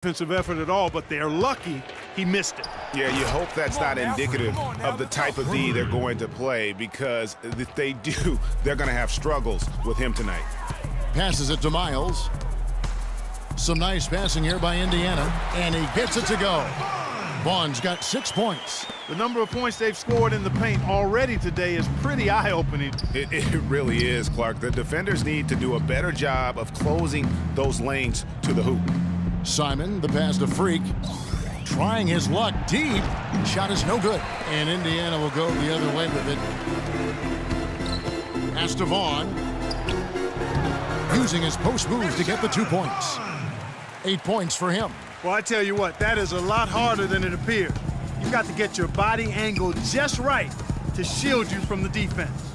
defensive effort at all, but they're lucky he missed it. Yeah, you hope that's not indicative of the type of D they're going to play, because if they do, they're going to have struggles with him tonight. Passes it to Miles. Some nice passing here by Indiana, and he gets it to go. Vaughn's got 6 points. The number of points they've scored in the paint already today is pretty eye-opening. It really is, Clark. The defenders need to do a better job of closing those lanes to the hoop. Simon, the pass to Freak. Trying his luck deep. Shot is no good. And Indiana will go the other way with it. Pass to Vaughn. Using his post moves to get the 2 points. 8 points for him. Well, I tell you what, that is a lot harder than it appears. You've got to get your body angled just right to shield you from the defense.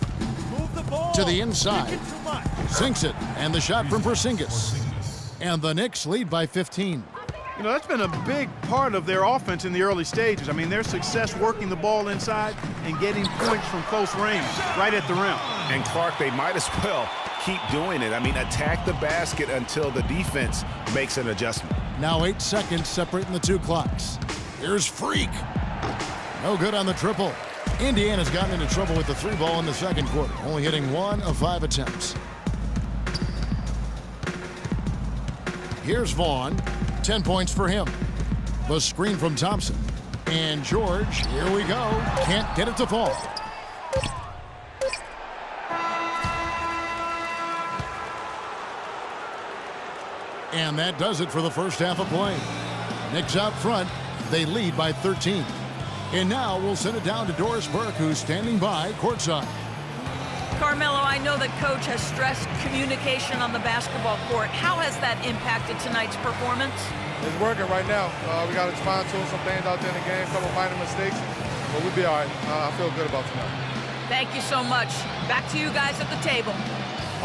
Move the ball to the inside. Sinks it. And the shot from Porzingis. And the Knicks lead by 15. You know, that's been a big part of their offense in the early stages. I mean, their success working the ball inside and getting points from close range, right at the rim. And Clark, they might as well keep doing it. I mean, attack the basket until the defense makes an adjustment. Now 8 seconds separating the 2 clocks. Here's Freak. No good on the triple. Indiana's gotten into trouble with the 3 ball in the second quarter, only hitting 1 of 5 attempts. Here's Vaughn. 10 points for him. The screen from Thompson. And George, here we go. Can't get it to fall. And that does it for the first half of play. Knicks out front. They lead by 13. And now we'll send it down to Doris Burke, who's standing by courtside. Carmelo, I know that Coach has stressed communication on the basketball court. How has that impacted tonight's performance? It's working right now. We got to respond to some things out there in the game, a couple minor mistakes, but we'll be all right. I feel good about tonight. Thank you so much. Back to you guys at the table.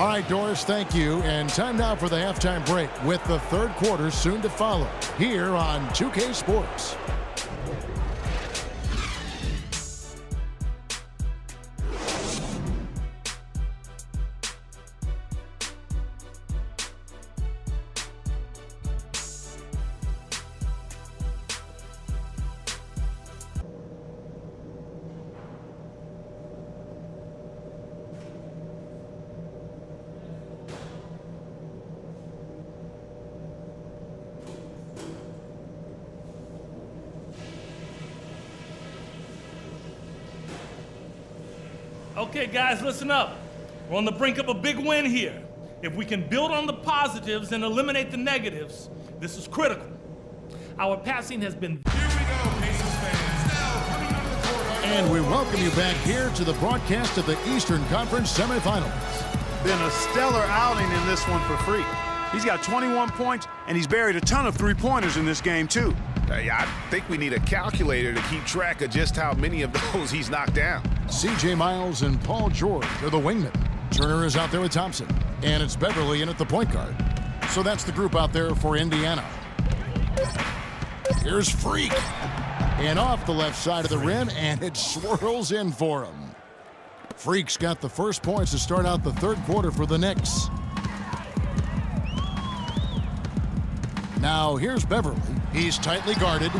All right, Doris, thank you. And time now for the halftime break, with the third quarter soon to follow here on 2K Sports. Okay, guys, listen up. We're on the brink of a big win here. If we can build on the positives and eliminate the negatives, this is critical. Our passing has been... Here we go, Pacers fans. Now coming onto the court. And we welcome you back here to the broadcast of the Eastern Conference semifinals. Been a stellar outing in this one for Freak. He's got 21 points, and he's buried a ton of three-pointers in this game, too. I think we need a calculator to keep track of just how many of those he's knocked down. C.J. Miles and Paul George are the wingmen. Turner is out there with Thompson. And it's Beverly in at the point guard. So that's the group out there for Indiana. Here's Freak. And off the left side of the rim, and it swirls in for him. Freak's got the first points to start out the third quarter for the Knicks. Now here's Beverly. He's tightly guarded,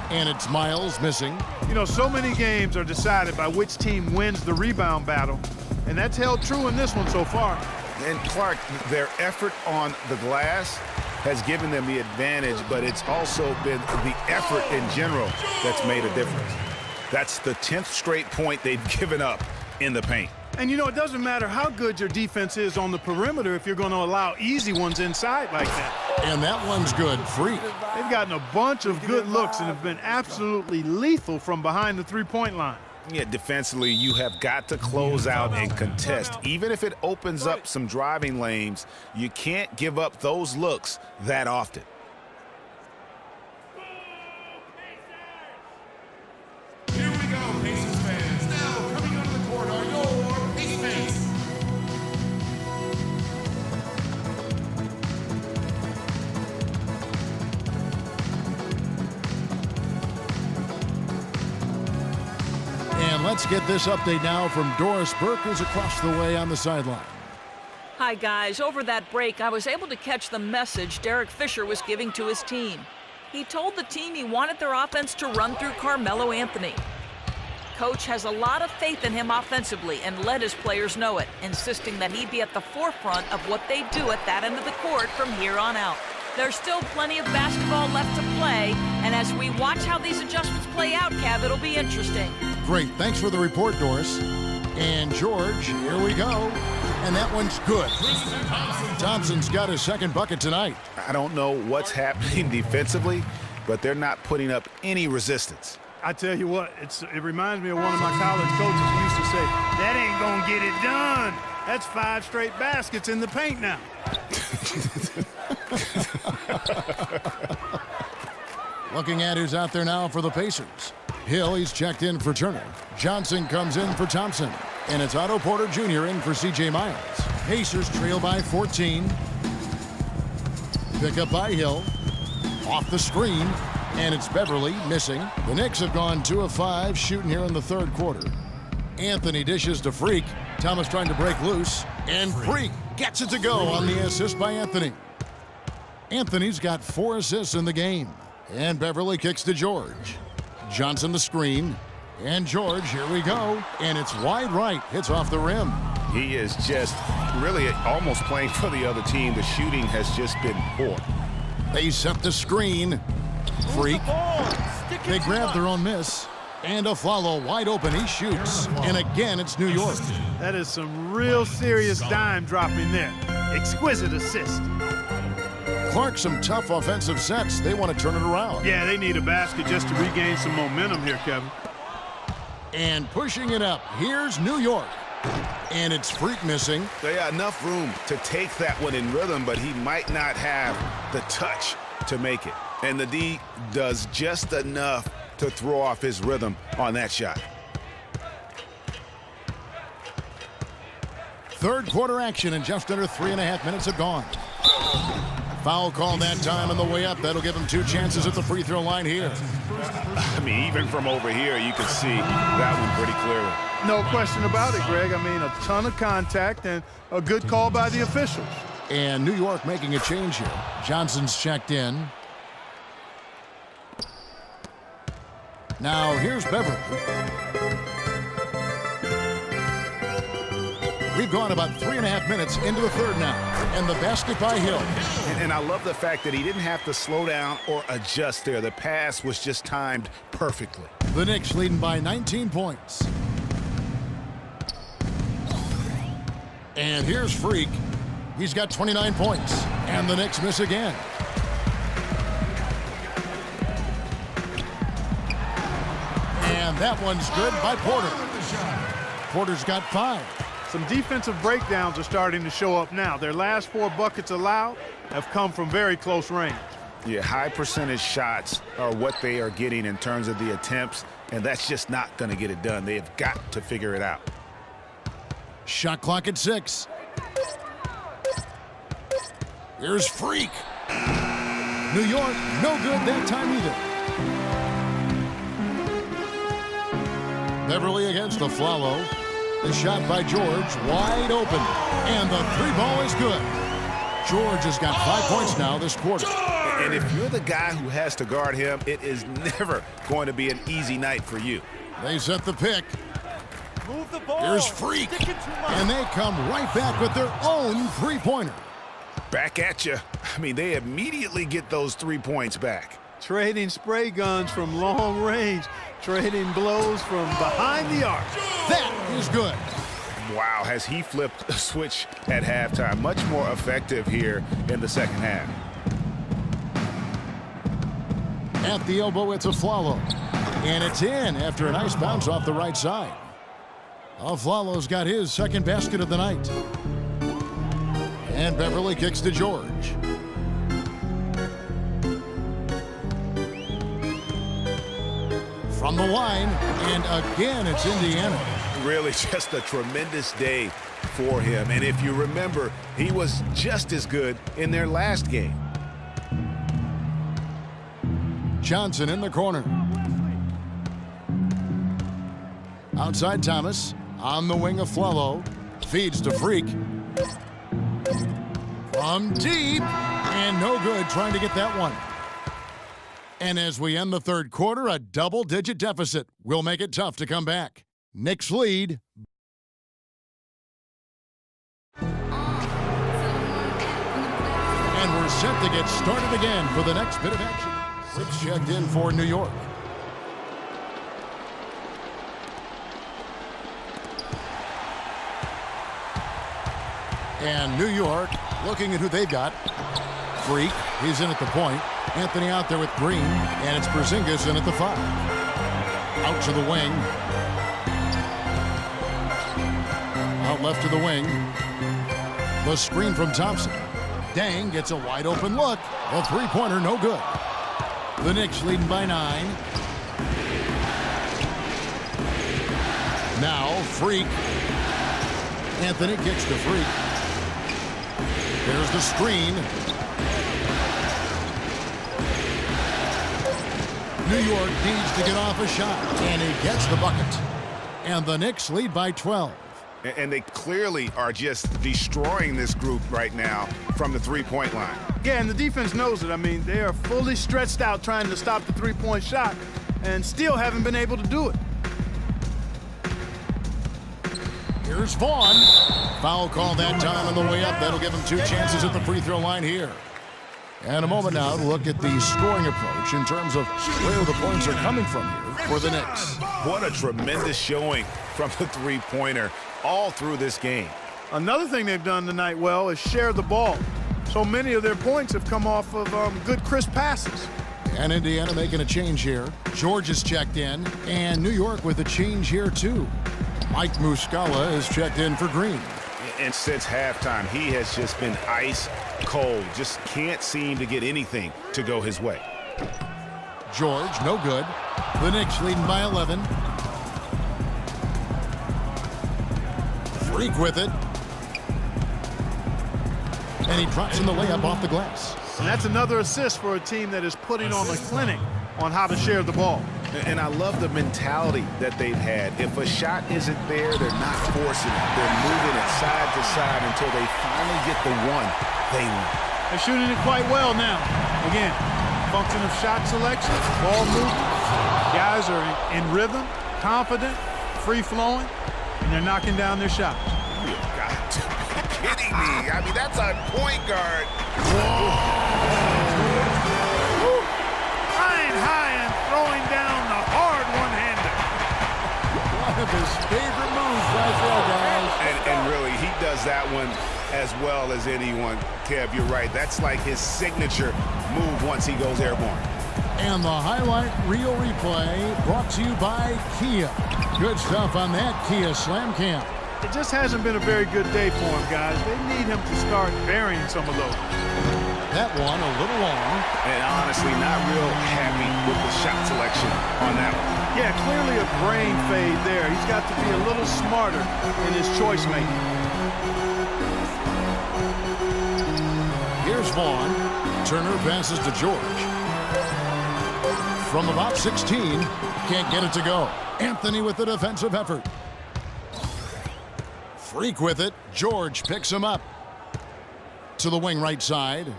and it's Miles missing. You know, so many games are decided by which team wins the rebound battle, and that's held true in this one so far. And Clark, their effort on the glass has given them the advantage, but it's also been the effort in general that's made a difference. That's the 10th straight point they've given up in the paint. And you know, it doesn't matter how good your defense is on the perimeter if you're going to allow easy ones inside like that. And that one's good. Freak. They've gotten a bunch of good looks and have been absolutely lethal from behind the three-point line. Yeah, defensively, you have got to close out and contest. Even if it opens up some driving lanes, you can't give up those looks that often. Here we go, Pacers fans. Now coming onto the court are your Pacers. And let's get this update now from Doris Burke, who's across the way on the sideline. Hi, guys. Over that break, I was able to catch the message Derek Fisher was giving to his team. He told the team he wanted their offense to run through Carmelo Anthony. Coach has a lot of faith in him offensively and let his players know it, insisting that he be at the forefront of what they do at that end of the court from here on out. There's still plenty of basketball left to play, and as we watch how these adjustments play out, Kev, it'll be interesting. Great. Thanks for the report, Doris. And George, here we go. And that one's good. Thompson's got his second bucket tonight. I don't know what's happening defensively, but they're not putting up any resistance. I tell you what, it reminds me of one of my college coaches who used to say, that ain't gonna get it done. That's 5 straight baskets in the paint now. Looking at who's out there now for the Pacers. Hill, he's checked in for Turner. Johnson comes in for Thompson. And it's Otto Porter Jr. in for C.J. Miles. Pacers trail by 14. Pick up by Hill. Off the screen. And it's Beverly missing. The Knicks have gone 2 of 5 shooting here in the third quarter. Anthony dishes to Freak. Thomas trying to break loose. And Freak gets it to go on the assist by Anthony. Anthony's got 4 assists in the game. And Beverly kicks to George. Johnson the screen. And George, here we go. And it's wide right. Hits off the rim. He is just really almost playing for the other team. The shooting has just been poor. They set the screen. Freak. They grab their own miss. And Aflalo wide open. He shoots. And again, it's New York. That is some real serious dime dropping there. Exquisite assist. Clark, some tough offensive sets. They want to turn it around. Yeah, they need a basket just to regain some momentum here, Kevin. And pushing it up. Here's New York. And it's Freak missing. They got enough room to take that one in rhythm, but he might not have the touch to make it. And the D does just enough to throw off his rhythm on that shot. Third quarter action, and just under 3.5 minutes have gone. Foul call that time on the way up. That'll give him 2 chances at the free throw line here. I mean, even from over here, you can see that one pretty clearly. No question about it, Greg. I mean, a ton of contact and a good call by the officials. And New York making a change here. Johnson's checked in. Now here's Beverly. We've gone about 3.5 minutes into the third now. And the basket by Hill. And I love the fact that he didn't have to slow down or adjust there. The pass was just timed perfectly. The Knicks leading by 19 points. And here's Freak. He's got 29 points. And the Knicks miss again. And that one's good by Porter. Porter's got 5. Some defensive breakdowns are starting to show up now. Their last 4 buckets allowed have come from very close range. Yeah, high percentage shots are what they are getting in terms of the attempts, and that's just not going to get it done. They have got to figure it out. Shot clock at 6. Here's Freak. New York, no good that time either. Beverly against Aflalo. The shot by George, wide open. And the 3-ball is good. George has got 5 points now this quarter. And if you're the guy who has to guard him, it is never going to be an easy night for you. They set the pick. Move the ball. Here's Freak. And they come right back with their own 3-pointer. Back at you. I mean, they immediately get those 3 points back. Trading spray guns from long range. Trading blows from behind the arc. That is good. Wow, has he flipped a switch at halftime. Much more effective here in the second half. At the elbow, it's Aflalo. And it's in after a nice bounce off the right side. Aflalo's got his second basket of the night. And Beverly kicks to George. From the line, and again, it's Indiana. Really just a tremendous day for him. And if you remember, he was just as good in their last game. Johnson in the corner. Outside Thomas. On the wing of Aflalo. Feeds to Freak. From deep. And no good trying to get that one. And as we end the third quarter, a double-digit deficit will make it tough to come back. Knicks lead. And we're set to get started again for the next bit of action. Frick's checked in for New York. And New York looking at who they've got. Freak, he's in at the point. Anthony out there with Green, and it's Porzingis in at the 5. Out to the wing. Out left to the wing. The screen from Thompson. Dang gets a wide open look. A three-pointer, no good. The Knicks leading by 9. Now, Freak. Anthony kicks to Freak. There's the screen. New York needs to get off a shot, and he gets the bucket. And the Knicks lead by 12. And they clearly are just destroying this group right now from the three-point line. Yeah, and the defense knows it. I mean, they are fully stretched out trying to stop the three-point shot and still haven't been able to do it. Here's Vaughn. Foul call that time on the way up. That'll give him 2 chances at the free throw line here. And a moment now to look at the scoring approach in terms of where the points are coming from here for the Knicks. What a tremendous showing from the three-pointer all through this game. Another thing they've done tonight well is share the ball. So many of their points have come off of good, crisp passes. And Indiana making a change here. George is checked in, and New York with a change here too. Mike Muscala is checked in for Green. And since halftime, he has just been ice cold. Just can't seem to get anything to go his way. George, no good. The Knicks leading by 11. Freak with it. And he drops in the layup off the glass. And that's another assist for a team that is putting on a clinic on how to share the ball. And I love the mentality that they've had. If a shot isn't there, they're not forcing it. They're moving it side to side until they finally get the one they want. They're shooting it quite well now. Again, function of shot selection, ball movement. Guys are in rhythm, confident, free-flowing, and they're knocking down their shots. You've got to be kidding me. I mean, that's a point guard. Flying high and throwing down the hard one-hander. One of his favorite moves right there, guys. And really, he does that one as well as anyone. Kev, you're right. That's like his signature move once he goes airborne. And the highlight reel replay brought to you by Kia. Good stuff on that Kia Slam Cam. It just hasn't been a very good day for him, guys. They need him to start burying some of those. That one a little long. And honestly, not real happy with the shot selection on that one. Yeah, clearly a brain fade there. He's got to be a little smarter in his choice making. Here's Vaughn. Turner passes to George. From about 16, can't get it to go. Anthony with the defensive effort. Freak with it. George picks him up. To the wing right side.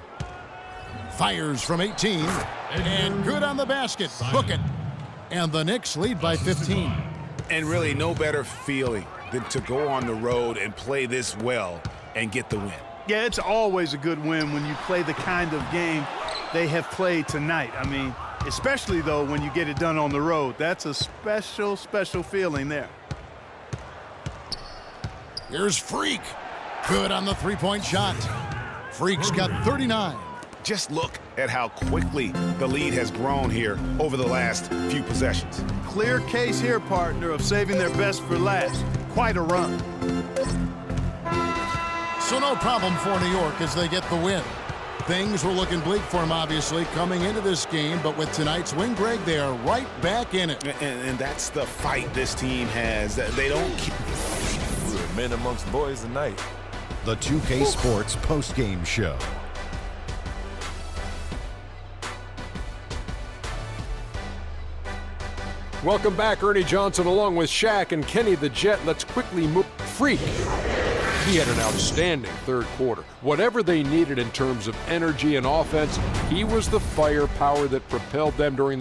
Fires from 18. And good on the basket. Book it. And the Knicks lead by 15. And really no better feeling than to go on the road and play this well and get the win. Yeah, it's always a good win when you play the kind of game they have played tonight. I mean, especially, though, when you get it done on the road. That's a special, special feeling there. Here's Freak. Good on the three-point shot. Freak's got 39. Just look at how quickly the lead has grown here over the last few possessions. Clear case here, partner, of saving their best for last. Quite a run. So no problem for New York as they get the win. Things were looking bleak for them, obviously, coming into this game, but with tonight's win, Greg, they are right back in it. And that's the fight this team has. They don't keep... We're men amongst boys tonight. The 2K Sports postgame show. Welcome back, Ernie Johnson, along with Shaq and Kenny the Jet. Let's quickly move. Freak He had an outstanding third quarter. Whatever they needed in terms of energy and offense, he was the firepower that propelled them during the